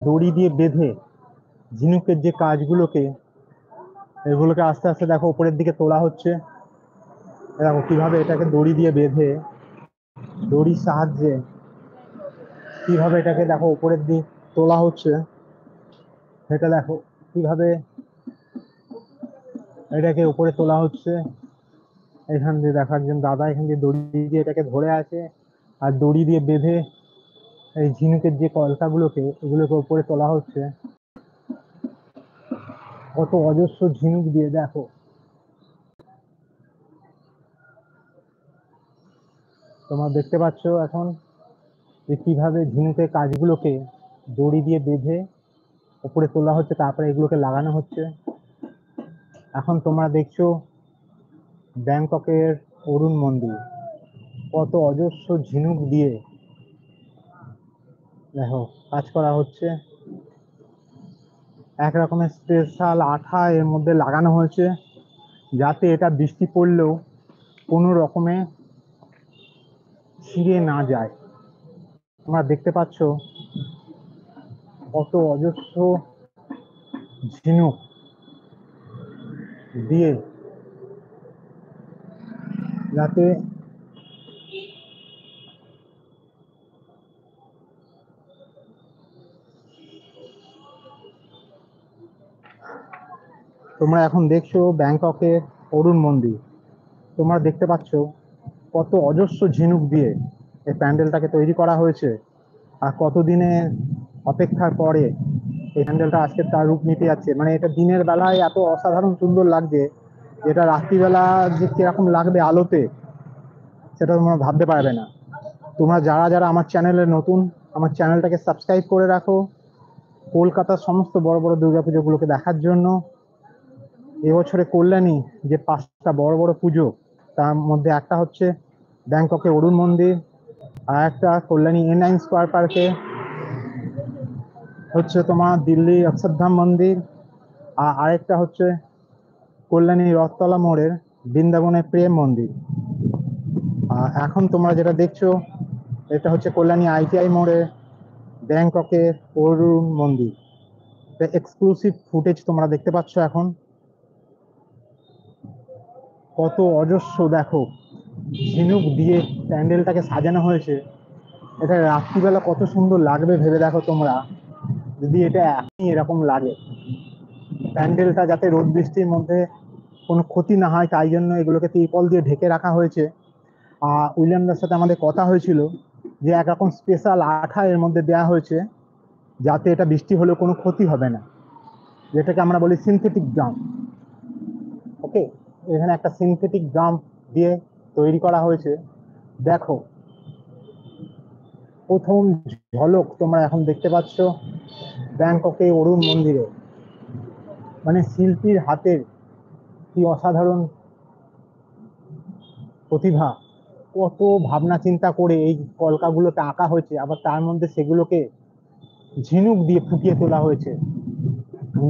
দড়ি দিয়ে বেঁধে ঝিনুকের যে কাজগুলোকে, এগুলোকে আস্তে আস্তে দেখো উপরের দিকে তোলা হচ্ছে। দেখো কিভাবে এটাকে দড়ি দিয়ে বেঁধে, দড়ির সাহায্যে কিভাবে এটাকে দেখো উপরের দিকে তোলা হচ্ছে। সেটা দেখো কিভাবে এটাকে উপরে তোলা হচ্ছে। এখান দিয়ে দেখো একজন দাদা এখান দিয়ে দড়ি দিয়ে এটাকে ধরে আছে, আর দড়ি দিয়ে বেঁধে এই ঝিনুকের যে কলকাগুলোকে, এগুলোকে উপরে তোলা হচ্ছে। কত অজস্র ঝিনুক দিয়ে দেখো, তোমরা দেখতে পাচ্ছ এখন যে কিভাবে ঝিনুকের কাজগুলোকে দড়ি দিয়ে বেঁধে উপরে তোলা হচ্ছে, তারপরে এগুলোকে লাগানো হচ্ছে। এখন তোমরা দেখছো ব্যাংককের অরুণ মন্দির, কত অজস্র ঝিনুক দিয়ে দেখো কাজ করা হচ্ছে। এক রকমের স্পেশাল আঠা এর মধ্যে লাগানো হয়েছে, যাতে এটা বৃষ্টি পড়লেও কোনো রকমে ছিঁড়ে না যায়। তোমরা দেখতে পাচ্ছ কত অজস্র ঝিনুক দিয়ে, যাতে তোমরা এখন দেখছো ব্যাংককের অরুণ মন্দির। তোমরা দেখতে পাচ্ছ কত অজস্র ঝিনুক দিয়ে এই প্যান্ডেলটাকে তৈরি করা হয়েছে, আর কতদিনের অপেক্ষার পরে এই প্যান্ডেলটা আজকে তার রূপ নিতে যাচ্ছে। মানে এটা দিনের বেলায় এত অসাধারণ সুন্দর লাগছে, যেটা রাত্রিবেলা যে কিরকম লাগবে আলোতে, সেটা তোমরা ভাবতে পারবে না। তোমরা যারা যারা আমার চ্যানেলে নতুন, আমার চ্যানেলটাকে সাবস্ক্রাইব করে রাখো কলকাতার সমস্ত বড় বড় দুর্গাপুজোগুলোকে দেখার জন্য। এবছরে কল্যাণী যে 5টা বড় বড় পুজো, তার মধ্যে একটা হচ্ছে ব্যাংককে অরুণ মন্দির, আর একটা কল্যাণী A9 স্কোয়ার পার্কে হচ্ছে তোমার দিল্লি অক্ষরধাম মন্দির, আর আরেকটা হচ্ছে কল্যাণী রথতলা মোড়ের বৃন্দাবনের প্রেম মন্দির। আর এখন তোমরা যেটা দেখছো এটা হচ্ছে কল্যাণী ITI মোড়ে ব্যাংককের অরুণ মন্দির। এক্সক্লুসিভ ফুটেজ তোমরা দেখতে পাচ্ছ এখন। কত অজস্র দেখো ঝিনুক দিয়ে প্যান্ডেলটাকে সাজানো হয়েছে। এটা রাত্রিবেলা কত সুন্দর লাগবে ভেবে দেখো তোমরা, যদি এটা এখনই এরকম লাগে। প্যান্ডেলটা যাতে রোদ বৃষ্টির মধ্যে কোনো ক্ষতি না হয়, তাই জন্য এগুলোকে তিরপল দিয়ে ঢেকে রাখা হয়েছে। আর উইলিয়ামদার সাথে আমাদের কথা হয়েছিল যে একরকম স্পেশাল আঠা এর মধ্যে দেওয়া হয়েছে, যাতে এটা বৃষ্টি হলেও কোনো ক্ষতি হবে না, যেটাকে আমরা বলি সিনথেটিক গ্রাম। ওকে, এখানে একটা সিনথেটিক গ্রাম দিয়ে তৈরি করা হয়েছে। দেখো প্রথম ঝলক তোমরা এখন দেখতে পাচ্ছ ব্যাংককে অরুণ মন্দিরে। মানে শিল্পীর হাতের কি অসাধারণ প্রতিভা, কত ভাবনা চিন্তা করে এই কলকাগুলোকে আঁকা হয়েছে, আবার তার মধ্যে সেগুলোকে ঝিনুক দিয়ে ফুটিয়ে তোলা হয়েছে।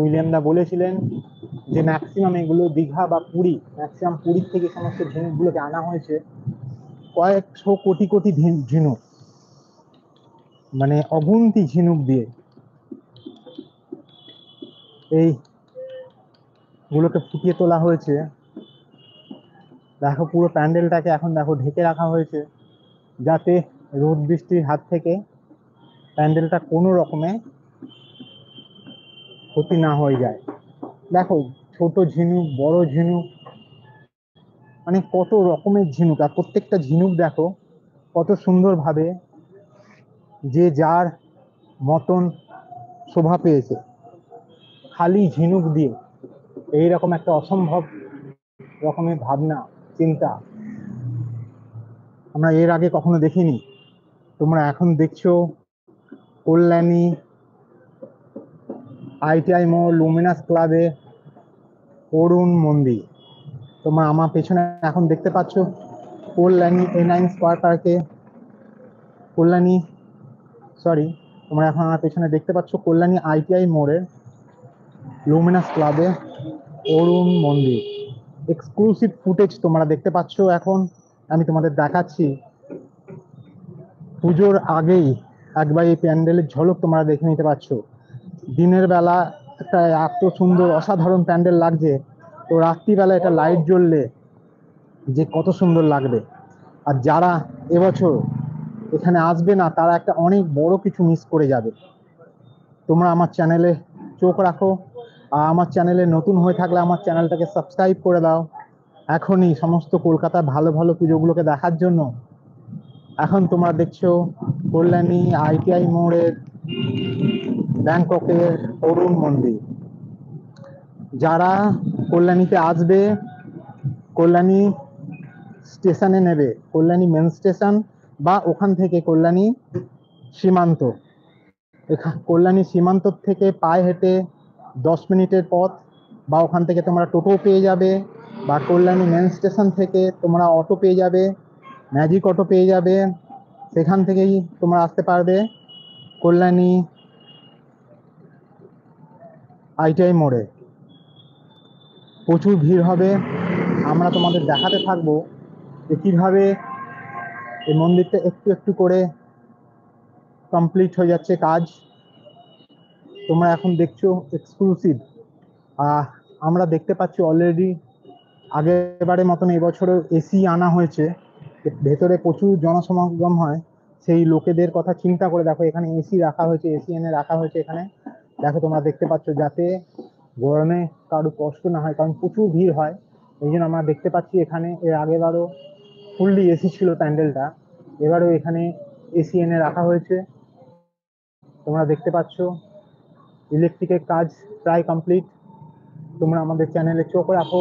উইলিয়াম দা বলেছিলেন যে ম্যাক্সিমাম এগুলো দীঘা বা পুরী, ম্যাক্সিমাম পুরীর থেকে সমস্ত ঝিনুকগুলোকে আনা হয়েছে। কয়েকশো কোটি কোটি ঝিনুক, মানে অগুন্তি ঝিনুক দিয়ে এই গুলোকে ফুটিয়ে তোলা হয়েছে। দেখো পুরো প্যান্ডেলটাকে এখন দেখো ঢেকে রাখা হয়েছে, যাতে রোদ বৃষ্টির হাত থেকে প্যান্ডেলটা কোনো রকমে ক্ষতি না হয়ে যায়। দেখো ছোট ঝিনুক, বড় ঝিনুক, মানে কত রকমের ঝিনুক, আর প্রত্যেকটা ঝিনুক দেখো কত সুন্দর ভাবে যে যার মতন শোভা পেয়েছে খালি ঝিনুক দিয়ে। এইরকম একটা অসম্ভব রকমের ভাবনা চিন্তা আমরা এর আগে কখনো দেখিনি। তোমরা এখন দেখছো কল্যাণী ITI মোড় লুমিনাস ক্লাবে অরুণ মন্দির। তোমরা আমার পেছনে এখন দেখতে পাচ্ছ কল্যাণী A9 স্কোয়ার পার্কে কল্যাণী, সরি, তোমরা এখন আমার পেছনে দেখতে পাচ্ছ কল্যাণী ITI মোড়ে লুমিনাস ক্লাবে অরুণ মন্দির। এক্সক্লুসিভ ফুটেজ তোমরা দেখতে পাচ্ছ এখন। আমি তোমাদের দেখাচ্ছি পুজোর আগেই একবার এই প্যান্ডেলের ঝলক তোমরা দেখে নিতে পারছো। দিনের বেলা একটা এত সুন্দর অসাধারণ প্যান্ডেল লাগছে, তো রাত্রিবেলা এটা লাইট জ্বললে যে কত সুন্দর লাগবে। আর যারা এবছর এখানে আসবে না তারা একটা অনেক বড় কিছু মিস করে যাবে। তোমরা আমার চ্যানেলে চোখ রাখো, আর আমার চ্যানেলে নতুন হয়ে থাকলে আমার চ্যানেলটাকে সাবস্ক্রাইব করে দাও এখনই সমস্ত কলকাতার ভালো ভালো পুজোগুলোকে দেখার জন্য। এখন তোমরা দেখছো কল্যাণী আইটিআই মোড়ের ব্যাংককের অরুণ মন্দির। যারা কল্যাণীতে আসবে, কল্যাণী স্টেশনে নেবে, কল্যাণী মেন স্টেশন বা ওখান থেকে কল্যাণী সীমান্ত, কল্যাণী সীমান্ত থেকে পায়ে হেঁটে 10 মিনিটের পথ, বা ওখান থেকে তোমরা টোটো পেয়ে যাবে, বা কল্যাণী মেন স্টেশন থেকে তোমরা অটো পেয়ে যাবে, ম্যাজিক অটো পেয়ে যাবে। সেখান থেকেই তোমরা আসতে পারবে কল্যাণী আইটিআই মোড়ে। প্রচুর ভিড় হবে, আমরা তোমাদের দেখাতে থাকবো যে কীভাবে এই মন্দিরটা একটু একটু করে কমপ্লিট হয়ে যাচ্ছে কাজ। তোমরা এখন দেখছো এক্সক্লুসিভ। আমরা দেখতে পাচ্ছি অলরেডি আগেরবারের মতন এবছরও এসি আনা হয়েছে, ভেতরে প্রচুর জনসমাগম হয়। সেই লোকেদের কথা চিন্তা করে দেখো এখানে এসি রাখা হয়েছে, এসি এনে রাখা হয়েছে এখানে। দেখো তোমরা দেখতে পাচ্ছ যাতে গরমে কারো কষ্ট না হয়, কারণ প্রচুর ভিড় হয়। এই জন্য আমরা দেখতে পাচ্ছি এখানে এর আগেবারও ফুললি এসি ছিল প্যান্ডেলটা, এবারও এখানে এসি এনে রাখা হয়েছে। তোমরা দেখতে পাচ্ছ ইলেকট্রিকের কাজ প্রায় কমপ্লিট। তোমরা আমাদের চ্যানেলে চোখ রাখো।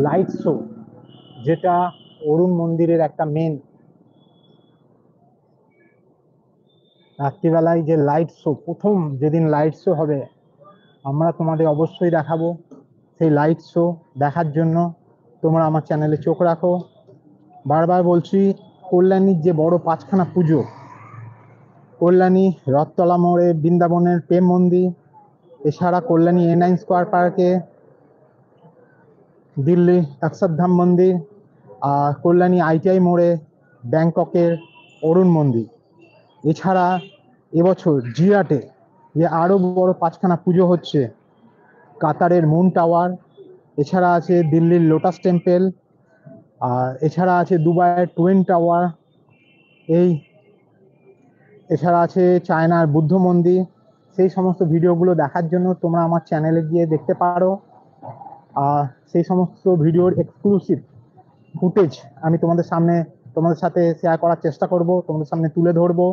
লাইট শো, যেটা অরুণ মন্দিরের একটা মেন, রাত্রিবেলায় যে লাইট শো, প্রথম যেদিন লাইট শো হবে আমরা তোমাদের অবশ্যই দেখাবো। সেই লাইট শো দেখার জন্য তোমরা আমার চ্যানেলে চোখ রাখো। বারবার বলছি, কল্যাণীর যে বড় পাঁচখানা পুজো, কল্যাণী রথতলা মোড়ে বৃন্দাবনের প্রেম মন্দির, এছাড়া কল্যাণী A9 স্কোয়ার পার্কে দিল্লি অক্ষরধাম মন্দির, আর কল্যাণী আইটিআই মোড়ে ব্যাংককের অরুণ মন্দির। এছাড়া এবছর জিরাটে যে আরও বড় পাঁচখানা পুজো হচ্ছে, কাতারের মুন টাওয়ার, এছাড়া আছে দিল্লির লোটাস টেম্পল, আর এছাড়া আছে দুবাইয়ের টুইন টাওয়ার, এছাড়া আছে চায়নার বুদ্ধ মন্দির। সেই সমস্ত ভিডিওগুলো দেখার জন্য তোমরা আমার চ্যানেলে গিয়ে দেখতে পারো। আর সেই সমস্ত ভিডিওর এক্সক্লুসিভ ফুটেজ আমি তোমাদের সাথে শেয়ার করার চেষ্টা করব, তোমাদের সামনে তুলে ধরবো।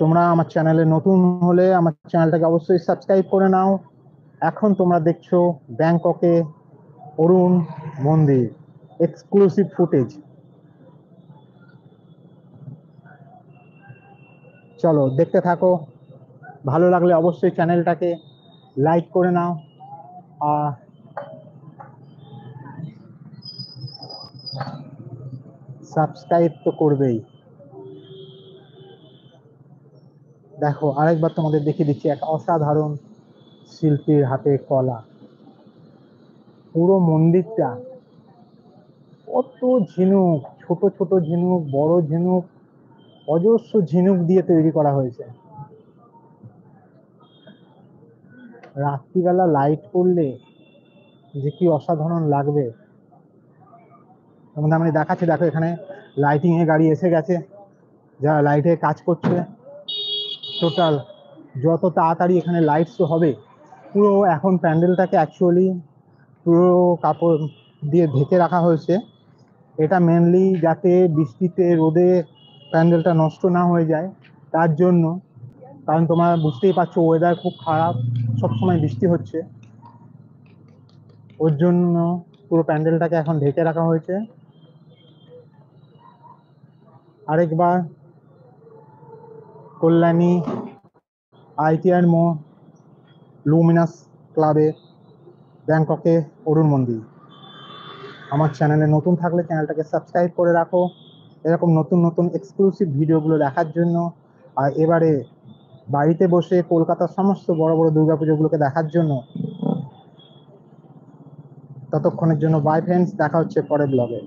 তোমরা আমার চ্যানেলে নতুন হলে আমার চ্যানেলটাকে অবশ্যই সাবস্ক্রাইব করে নাও। এখন তোমরা দেখছো ব্যাংককে অরুণ মন্দির এক্সক্লুসিভ ফুটেজ। চলো দেখতে থাকো, ভালো লাগলে অবশ্যই চ্যানেলটাকে লাইক করে নাও, আর সাবস্ক্রাইব তো করবেই। দেখো আরেকবার তোমাদের দেখিয়ে দিচ্ছি এক অসাধারণ শিল্পীর হাতে কলা। পুরো মন্দিরটা কত ঝিনুক, ছোট ছোট ঝিনুক, বড় ঝিনুক, অজস্র ঝিনুক দিয়ে তৈরি করা হয়েছে। রাত্রিবেলা লাইট করলে যে কি অসাধারণ লাগবে তোমাদের আমি দেখাচ্ছি। দেখো এখানে লাইটিং এর গাড়ি এসে গেছে, যারা লাইটে কাজ করছে। টোটাল যত তাড়াতাড়ি এখানে লাইট শো হবে, পুরো এখন প্যান্ডেলটাকে অ্যাকচুয়ালি পুরো কাপড় দিয়ে ঢেকে রাখা হয়েছে। এটা মেনলি যাতে বৃষ্টিতে রোদে প্যান্ডেলটা নষ্ট না হয়ে যায় তার জন্য, কারণ তোমরা বুঝতেই পারছো ওয়েদার খুব খারাপ, সবসময় বৃষ্টি হচ্ছে, ওর জন্য পুরো প্যান্ডেলটাকে এখন ঢেকে রাখা হয়েছে। আরেকবার কল্যাণী আইটিআর লুমিনাস ক্লাবে ব্যাংককে অরুণ মন্দির। আমার চ্যানেলে নতুন থাকলে চ্যানেলটাকে সাবস্ক্রাইব করে রাখো এরকম নতুন নতুন এক্সক্লুসিভ ভিডিওগুলো দেখার জন্য। আর এবারে বাড়িতে বসে কলকাতার সমস্ত বড় বড় দুর্গাপুজোগুলোকে দেখার জন্য। ততক্ষণের জন্য বাই ফ্রেন্ডস, দেখা হচ্ছে পরের ব্লগে।